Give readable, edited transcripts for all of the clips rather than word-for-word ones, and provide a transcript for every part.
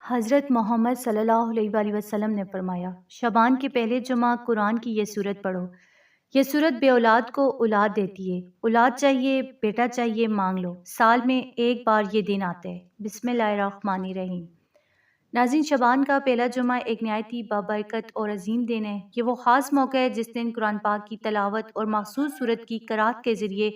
حضرت محمد صلی اللہ علیہ وآلہ وسلم نے فرمایا، شعبان کے پہلے جمعہ قرآن کی یہ سورت پڑھو۔ یہ سورت بے اولاد کو اولاد دیتی ہے۔ اولاد چاہیے، بیٹا چاہیے، مانگ لو۔ سال میں ایک بار یہ دن آتا ہے۔ بسم اللہ الرحمن الرحیم۔ ناظرین، شعبان کا پہلا جمعہ ایک نہایت ہی بابرکت اور عظیم دن ہے۔ یہ وہ خاص موقع ہے جس دن قرآن پاک کی تلاوت اور مخصوص سورت کی قرأت کے ذریعے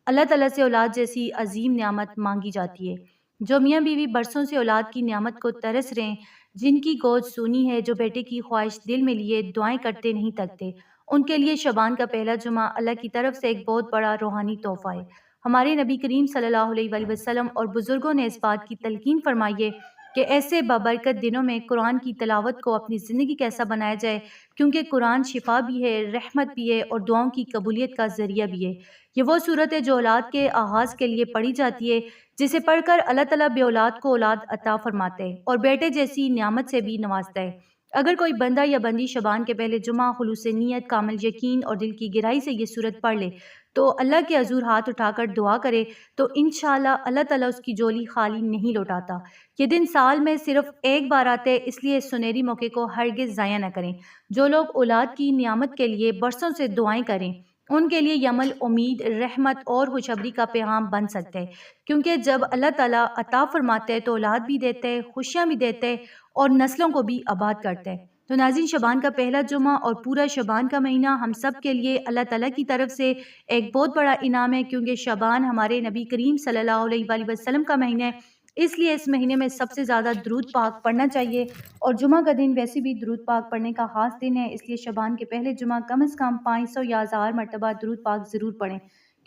اللہ تعالیٰ سے اولاد جیسی عظیم نعمت مانگی جاتی ہے۔ جو میاں بیوی برسوں سے اولاد کی نعمت کو ترس رہے ہیں، جن کی گود سونی ہے، جو بیٹے کی خواہش دل میں لیے دعائیں کرتے نہیں تھکتے، ان کے لیے شعبان کا پہلا جمعہ اللہ کی طرف سے ایک بہت بڑا روحانی تحفہ ہے۔ ہمارے نبی کریم صلی اللہ علیہ وآلہ وسلم اور بزرگوں نے اس بات کی تلقین فرمائی ہے کہ ایسے بابرکت دنوں میں قرآن کی تلاوت کو اپنی زندگی کا ایسا بنایا جائے، کیونکہ قرآن شفا بھی ہے، رحمت بھی ہے اور دعاؤں کی قبولیت کا ذریعہ بھی ہے۔ یہ وہ صورت ہے جو اولاد کے آغاز کے لیے پڑھی جاتی ہے، جسے پڑھ کر اللہ تعالیٰ بے اولاد کو اولاد عطا فرماتا ہے اور بیٹے جیسی نعمت سے بھی نوازتا ہے۔ اگر کوئی بندہ یا بندی شعبان کے پہلے جمعہ خلوص نیت، کامل یقین اور دل کی گہرائی سے یہ سورت پڑھ لے تو اللہ کے حضور ہاتھ اٹھا کر دعا کرے تو انشاءاللہ اللہ تعالیٰ اس کی جولی خالی نہیں لوٹاتا۔ یہ دن سال میں صرف ایک بار آتے ہیں، اس لیے اس سنہری موقع کو ہرگز ضائع نہ کریں۔ جو لوگ اولاد کی نعمت کے لیے برسوں سے دعائیں کریں، ان کے لیے یہ عمل امید، رحمت اور خوشخبری کا پیغام بن سکتا ہے، کیونکہ جب اللہ تعالیٰ عطا فرماتا ہے تو اولاد بھی دیتا ہے، خوشیاں بھی دیتا ہے اور نسلوں کو بھی آباد کرتا ہے۔ تو ناظرین، شعبان کا پہلا جمعہ اور پورا شعبان کا مہینہ ہم سب کے لیے اللہ تعالیٰ کی طرف سے ایک بہت بڑا انعام ہے، کیونکہ شعبان ہمارے نبی کریم صلی اللہ علیہ وآلہ وسلم کا مہینہ ہے۔ اس لیے اس مہینے میں سب سے زیادہ درود پاک پڑھنا چاہیے، اور جمعہ کا دن ویسے بھی درود پاک پڑھنے کا خاص دن ہے، اس لیے شعبان کے پہلے جمعہ کم از کم 500 یا 1000 مرتبہ درود پاک ضرور پڑھیں،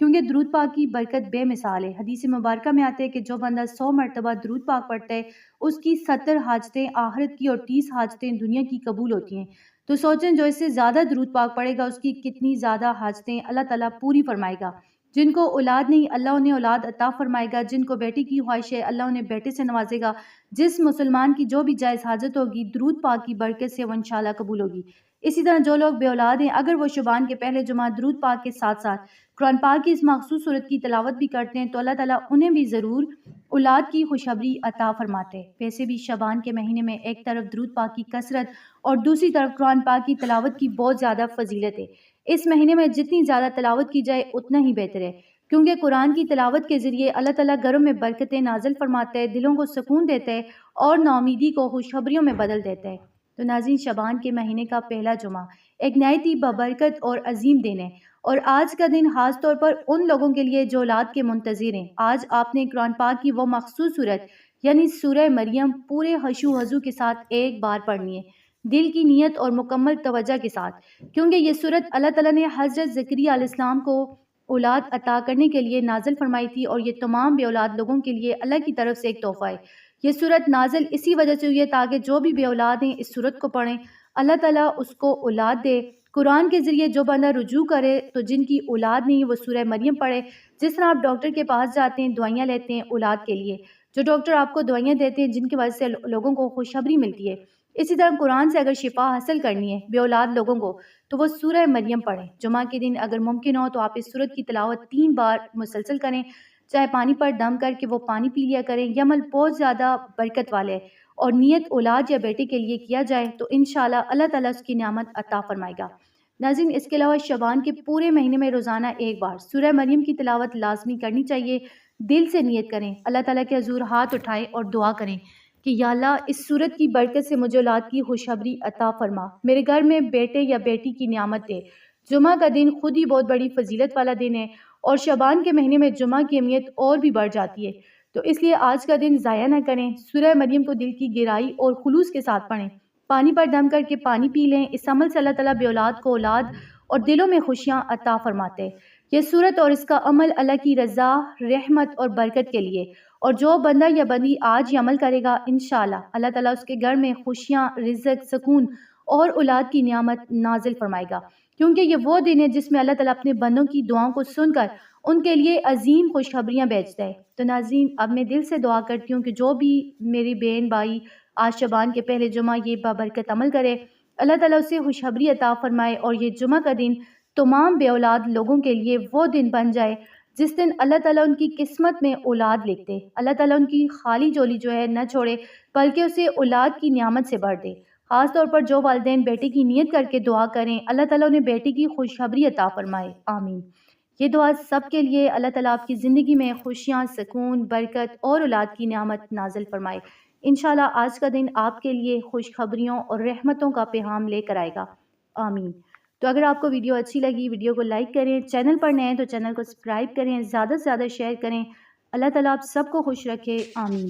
کیونکہ درود پاک کی برکت بے مثال ہے۔ حدیث مبارکہ میں آتے ہے کہ جو بندہ 100 مرتبہ درود پاک پڑھتا ہے، اس کی 70 حاجتیں آخرت کی اور 30 حاجتیں دنیا کی قبول ہوتی ہیں۔ تو سوچیں، جو اس سے زیادہ درود پاک پڑھے گا، اس کی کتنی زیادہ حاجتیں اللہ تعالیٰ پوری فرمائے گا۔ جن کو اولاد نہیں، اللہ انہیں اولاد عطا فرمائے گا۔ جن کو بیٹے کی خواہش ہے، اللہ انہیں بیٹے سے نوازے گا۔ جس مسلمان کی جو بھی جائز حاجت ہوگی، درود پاک کی برکت سے وہ انشاءاللہ قبول ہوگی۔ اسی طرح جو لوگ بے اولاد ہیں، اگر وہ شعبان کے پہلے جمعہ درود پاک کے ساتھ ساتھ قرآن پاک کی اس مخصوص صورت کی تلاوت بھی کرتے ہیں تو اللہ تعالیٰ انہیں بھی ضرور اولاد کی خوشخبری عطا فرماتے ہیں۔ ویسے بھی شعبان کے مہینے میں ایک طرف درود پاک کی کثرت اور دوسری طرف قرآن پاک کی تلاوت کی بہت زیادہ فضیلت ہے۔ اس مہینے میں جتنی زیادہ تلاوت کی جائے اتنا ہی بہتر ہے، کیونکہ قرآن کی تلاوت کے ذریعے اللہ تعالیٰ گھروں میں برکتیں نازل فرماتا ہے، دلوں کو سکون دیتا ہے اور ناامیدی کو خوشخبریوں میں بدل دیتا ہے۔ تو ناظرین، شعبان کے مہینے کا پہلا جمعہ ایک نہایت ہی بابرکت اور عظیم دن ہے، اور آج کا دن خاص طور پر ان لوگوں کے لیے جو اولاد کے منتظر ہیں۔ آج آپ نے قرآن پاک کی وہ مخصوص صورت یعنی سورہ مریم پورے خشوع و خضوع کے ساتھ ایک بار پڑھنی ہے، دل کی نیت اور مکمل توجہ کے ساتھ، کیونکہ یہ صورت اللہ تعالیٰ نے حضرت زکریا علیہ السلام کو اولاد عطا کرنے کے لیے نازل فرمائی تھی، اور یہ تمام بے اولاد لوگوں کے لیے اللہ کی طرف سے ایک تحفہ ہے۔ یہ صورت نازل اسی وجہ سے ہوئی ہے تاکہ جو بھی بے اولاد ہیں اس صورت کو پڑھیں، اللہ تعالیٰ اس کو اولاد دے۔ قرآن کے ذریعے جو بندہ رجوع کرے تو جن کی اولاد نہیں وہ سورہ مریم پڑھے۔ جس طرح آپ ڈاکٹر کے پاس جاتے ہیں، دوائیاں لیتے ہیں اولاد کے لیے، جو ڈاکٹر آپ کو دوائیاں دیتے ہیں جن کی وجہ سے لوگوں کو خوشخبری ملتی ہے، اسی طرح قرآن سے اگر شفا حاصل کرنی ہے بے اولاد لوگوں کو تو وہ سورہ مریم پڑھیں۔ جمعہ کے دن اگر ممکن ہو تو آپ اس سورت کی تلاوت 3 بار مسلسل کریں، چاہے پانی پر دم کر کے وہ پانی پی لیا کریں۔ یہ عمل بہت زیادہ برکت والے ہے، اور نیت اولاد یا بیٹے کے لیے کیا جائے تو انشاءاللہ اللہ تعالیٰ اس کی نعمت عطا فرمائے گا۔ ناظرین، اس کے علاوہ شعبان کے پورے مہینے میں روزانہ ایک بار سورہ مریم کی تلاوت لازمی کرنی چاہیے۔ دل سے نیت کریں، اللہ تعالیٰ کے حضور ہاتھ اٹھائیں اور دعا کریں کہ یا اللہ، اس صورت کی برکت سے مجھے اولاد کی خوشخبری عطا فرما، میرے گھر میں بیٹے یا بیٹی کی نعمت دے۔ جمعہ کا دن خود ہی بہت بڑی فضیلت والا دن ہے، اور شعبان کے مہینے میں جمعہ کی اہمیت اور بھی بڑھ جاتی ہے، تو اس لیے آج کا دن ضائع نہ کریں۔ سورہ مریم کو دل کی گہرائی اور خلوص کے ساتھ پڑھیں، پانی پر دم کر کے پانی پی لیں۔ اس عمل سے اللہ تعالیٰ بے اولاد کو اولاد اور دلوں میں خوشیاں عطا فرماتے ہیں۔ یہ صورت اور اس کا عمل اللہ کی رضا، رحمت اور برکت کے لیے، اور جو بندہ یا بندی آج یہ عمل کرے گا انشاءاللہ اللہ تعالیٰ اس کے گھر میں خوشیاں، رزق، سکون اور اولاد کی نعمت نازل فرمائے گا، کیونکہ یہ وہ دن ہے جس میں اللہ تعالیٰ اپنے بندوں کی دعاؤں کو سن کر ان کے لیے عظیم خوشخبریاں بھیجتا ہے۔ تو ناظرین، اب میں دل سے دعا کرتی ہوں کہ جو بھی میری بہن بھائی آج شعبان کے پہلے جمعہ یہ بابرکت عمل کرے، اللہ تعالیٰ اسے خوشخبری عطا فرمائے، اور یہ جمعہ کا دن تمام بے اولاد لوگوں کے لیے وہ دن بن جائے جس دن اللہ تعالیٰ ان کی قسمت میں اولاد لکھتے، اللہ تعالیٰ ان کی خالی جولی جو ہے نہ چھوڑے بلکہ اسے اولاد کی نعمت سے بھر دے۔ خاص طور پر جو والدین بیٹے کی نیت کر کے دعا کریں، اللہ تعالیٰ انہیں بیٹے کی خوشخبری عطا فرمائے، آمین۔ یہ دعا سب کے لیے، اللہ تعالیٰ آپ کی زندگی میں خوشیاں، سکون، برکت اور اولاد کی نعمت نازل فرمائے۔ انشاءاللہ آج کا دن آپ کے لیے خوشخبریوں اور رحمتوں کا پیغام لے کر آئے گا، آمین۔ تو اگر آپ کو ویڈیو اچھی لگی، ویڈیو کو لائک کریں، چینل پر نئے ہیں تو چینل کو سبسکرائب کریں، زیادہ سے زیادہ شیئر کریں۔ اللہ تعالیٰ آپ سب کو خوش رکھے، آمین۔